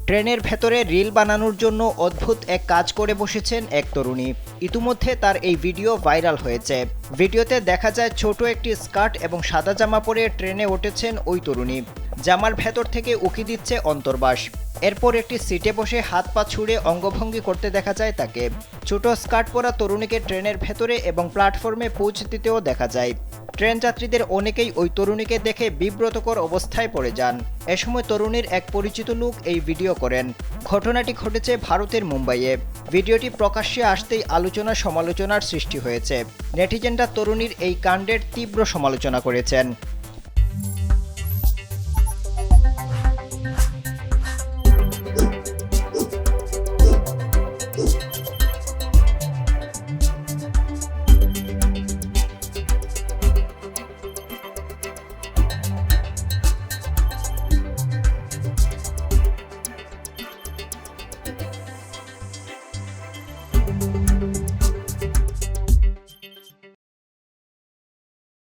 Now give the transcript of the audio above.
ট্রেনের ভেতরে রিল বানানোর জন্য অদ্ভুত এক কাজ করে বসেছেন এক তরুণী। ইতিমধ্যে তার এই ভিডিও ভাইরাল হয়েছে। ভিডিওতে দেখা যায় ছোট একটি স্কার্ট এবং সাদা জামা পরে ট্রেনে উঠেছেন ওই তরুণী। জামার ভেতর থেকে উকি দিচ্ছে অন্তর্বাস। এরপর একটি সিটে বসে হাত পা ছুড়ে অঙ্গভঙ্গি করতে দেখা যায় তাকে। ছোট স্কার্ট পরা তরুণীকে ট্রেনের ভেতরে এবং প্ল্যাটফর্মে পৌঁছে দিতেও দেখা যায়। ট্রেন যাত্রীদের অনেকেই ওই তরুণীকে দেখে বিব্রতকর অবস্থায় পড়ে যান। এ সময় তরুণীর এক পরিচিত লোক এই ভিডিও করেন। ঘটনাটি ঘটেছে ভারতের মুম্বাইয়ে। ভিডিওটি প্রকাশ্যে আসতেই আলোচনা সমালোচনার সৃষ্টি হয়েছে। নেটিজেনরা তরুণীর এই কাণ্ডের তীব্র সমালোচনা করেছেন।